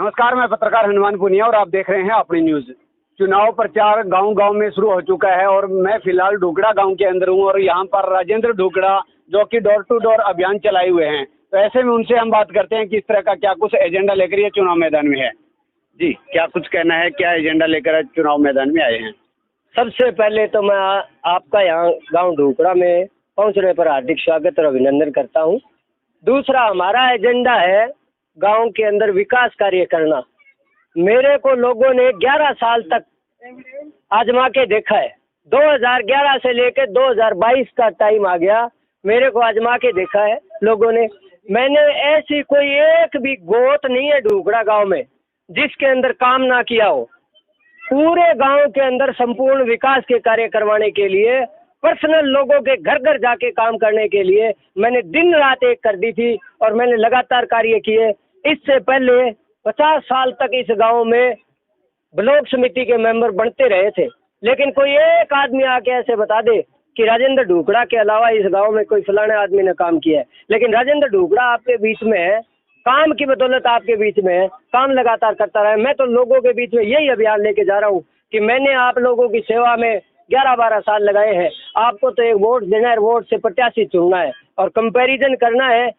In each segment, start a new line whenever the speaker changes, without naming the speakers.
नमस्कार, मैं पत्रकार हनुमान पुनिया और आप देख रहे हैं अपनी न्यूज। चुनाव प्रचार गांव-गांव में शुरू हो चुका है और मैं फिलहाल ढूकड़ा गांव के अंदर हूं और यहां पर राजेंद्र ढूकड़ा जो कि डोर टू डोर अभियान चलाए हुए हैं। तो ऐसे में उनसे हम बात करते हैं किस तरह का क्या कुछ एजेंडा लेकर ये चुनाव मैदान में है। जी, क्या कुछ कहना है, क्या एजेंडा लेकर चुनाव मैदान में आए हैं?
सबसे पहले तो मैं आपका यहाँ गांव ढूकड़ा में पहुंचने पर हार्दिक स्वागत और अभिनंदन करता हूं। दूसरा हमारा एजेंडा है गांव के अंदर विकास कार्य करना। मेरे को लोगों ने 11 साल तक आजमा के देखा है। 2011 से लेकर 2022 का टाइम आ गया, मेरे को आजमा के देखा है लोगों ने। मैंने ऐसी कोई एक भी गोत नहीं है ढूकड़ा गांव में जिसके अंदर काम ना किया हो। पूरे गांव के अंदर संपूर्ण विकास के कार्य करवाने के लिए, पर्सनल लोगों के घर घर जाके काम करने के लिए मैंने दिन रात एक कर दी थी और मैंने लगातार कार्य किए। इससे पहले 50 साल तक इस गांव में ब्लॉक समिति के मेंबर बनते रहे थे, लेकिन कोई एक आदमी आके ऐसे बता दे कि राजेंद्र ढूकड़ा के अलावा इस गांव में कोई फलाने आदमी ने काम किया है। लेकिन राजेंद्र ढूकड़ा आपके बीच में है, काम की बदौलत आपके बीच में है, काम लगातार करता रहा है। मैं तो लोगों के बीच में यही अभियान लेके जा रहा हूँ कि मैंने आप लोगों की सेवा में 11-12 साल लगाए हैं। आपको तो एक वोट देना है, वोट से प्रत्याशी चुनना है और कंपैरिजन करना है।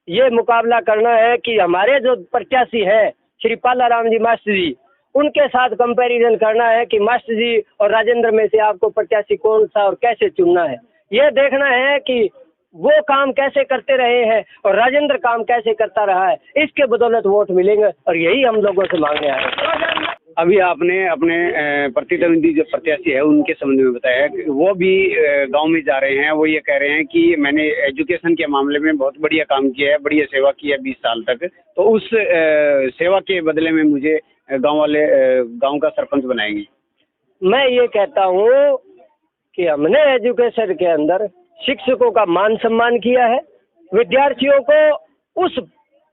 ये मुकाबला करना है कि हमारे जो प्रत्याशी हैं श्री पालाराम जी मास्टर जी, उनके साथ कंपैरिजन करना है कि मास्टर जी और राजेंद्र में से आपको प्रत्याशी कौन सा और कैसे चुनना है। ये देखना है कि वो काम कैसे करते रहे हैं और राजेंद्र काम कैसे करता रहा है। इसके बदौलत वोट मिलेंगे और यही हम लोगों से मांगने आए हैं।
अभी आपने अपने प्रतिद्वंदी जो प्रत्याशी है उनके संबंध में बताया कि वो भी गांव में जा रहे हैं। वो ये कह रहे हैं कि मैंने एजुकेशन के मामले में बहुत बढ़िया काम किया है, बढ़िया सेवा की है 20 साल तक, तो उस सेवा के बदले में मुझे गांव वाले गांव का सरपंच बनाएंगे।
मैं ये कहता हूँ कि हमने एजुकेशन के अंदर शिक्षकों का मान सम्मान किया है, विद्यार्थियों को उस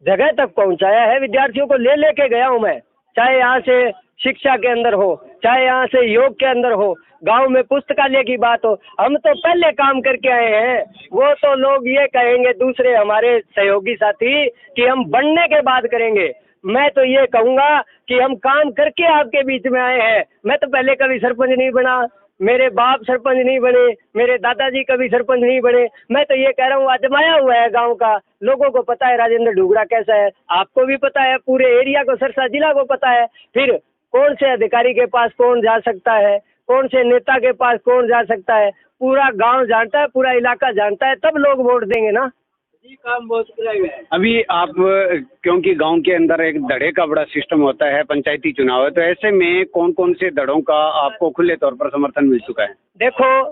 जगह तक पहुँचाया है, विद्यार्थियों को लेके गया हूँ मैं, चाहे यहाँ से शिक्षा के अंदर हो, चाहे यहाँ से योग के अंदर हो, गांव में पुस्तकालय की बात हो। हम तो पहले काम करके आए हैं। वो तो लोग ये कहेंगे दूसरे हमारे सहयोगी साथी कि हम बनने के बाद करेंगे। मैं तो ये कहूँगा कि हम काम करके आपके बीच में आए हैं। मैं तो पहले कभी सरपंच नहीं बना, मेरे बाप सरपंच नहीं बने, मेरे दादाजी कभी सरपंच नहीं बने। मैं तो ये कह रहा हूँ आजमाया हुआ है गांव का। लोगों को पता है राजेंद्र ढूकड़ा कैसा है, आपको भी पता है, पूरे एरिया को, सरसा जिला को पता है। फिर कौन से अधिकारी के पास कौन जा सकता है, कौन से नेता के पास कौन जा सकता है, पूरा गांव जानता है, पूरा इलाका जानता है, तब लोग वोट देंगे ना। जी, काम बहुत है।
अभी आप क्योंकि गांव के अंदर एक धड़े का बड़ा सिस्टम होता है, पंचायती चुनाव है, तो ऐसे में कौन कौन से धड़ों का आपको खुले तौर पर समर्थन मिल चुका है?
देखो,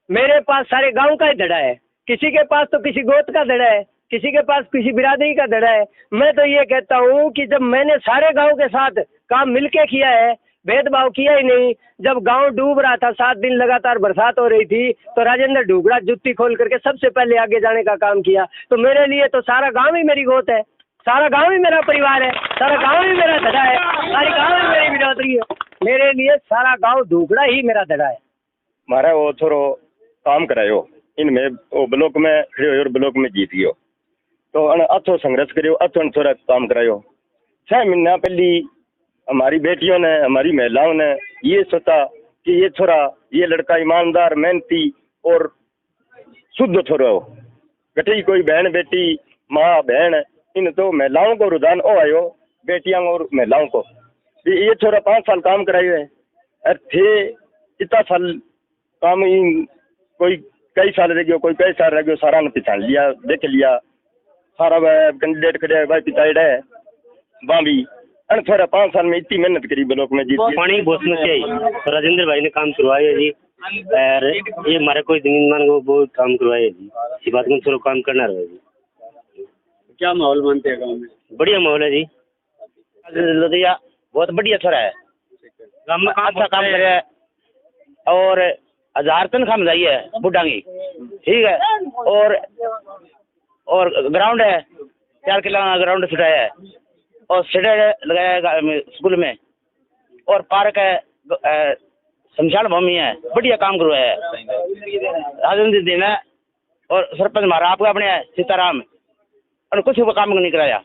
मेरे पास सारे गांव का ही धड़ा है। किसी के पास तो किसी गोत का धड़ा है, किसी के पास किसी बिरादरी का धड़ा है। मैं तो ये कहता हूँ कि जब मैंने सारे गांव के साथ काम मिलके किया है, भेदभाव किया ही नहीं। जब गांव डूब रहा था, 7 दिन लगातार बरसात हो रही थी, तो राजेंद्र ढूकड़ा जुत्ती खोल करके सबसे पहले आगे जाने का काम किया। तो मेरे लिए तो सारा गांव ही मेरी गोत है, सारा गांव ही मेरा परिवार है, सारा गांव ही मेरा धड़ा है, सारी गांव ही मेरी बिरादरी है। मेरे लिए सारा गांव ढूकड़ा ही मेरा धड़ा है।
मारा वो थोड़ो काम करायो इनमें, वो ब्लॉक में खड़े और ब्लॉक में जीत गयो, तो अच्छो संघर्ष करियो, अच्छो थोड़ा काम करायो। 6 महीना पहली हमारी बेटियों ने, हमारी महिलाओं ने ये सोचा कि ये छोरा, ये लड़का ईमानदार, मेहनती और शुद्ध छोरा हो। कटी कोई बहन बेटी, माँ बहन, इन तो महिलाओं को रुझान ओ आयो, बेटियां और महिलाओं को। ये छोरा 5 साल काम करायो है, थे इतना साल काम, कोई कई साल रह गयो, कोई कई साल रह गयो, सारा ने पहचान लिया, देख लिया, सारा कैंडिडेट खड़े भाई पिताइड है वहाँ भी। अन थोड़ा 5 साल में इतनी मेहनत करी ब्लॉक में जीत
पानी बहुत चाहिए तो राजेंद्र भाई ने काम करवाया जी। और ये हमारे कोई जमीन मान को बहुत काम करवाया जी, इसी बात में थोड़ा काम करना रहा जी।
क्या माहौल मानते हैं गाँव में?
बढ़िया माहौल है जी, लोधिया बहुत बढ़िया छोरा है, गाँव में अच्छा काम कर रहा है और 1000 तनख्वाह मिलाई है बुढ़ांगी, ठीक है। और ग्राउंड है, 4 किला ग्राउंड छुटाया है और सीढ़े लगाया है स्कूल में, और पार्क है, शमशान भूमि है, बढ़िया काम करवाया है राजेंद्र जी ने। और सरपंच हमारा आपका अपने है सीताराम, और कुछ काम नहीं कराया।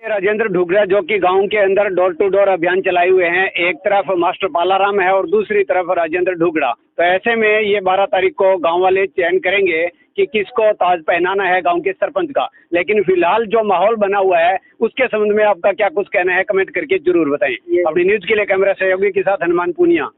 राजेंद्र ढुकड़ा जो कि गांव के अंदर डोर टू डोर अभियान चलाए हुए हैं, एक तरफ मास्टर पालाराम है और दूसरी तरफ राजेंद्र ढुकड़ा। तो ऐसे में ये 12 तारीख को गांव वाले चयन करेंगे कि किसको ताज पहनाना है गांव के सरपंच का। लेकिन फिलहाल जो माहौल बना हुआ है उसके संबंध में आपका क्या कुछ कहना है, कमेंट करके जरूर बताएं। अपनी न्यूज के लिए कैमरा सहयोगी के साथ हनुमान पूनिया।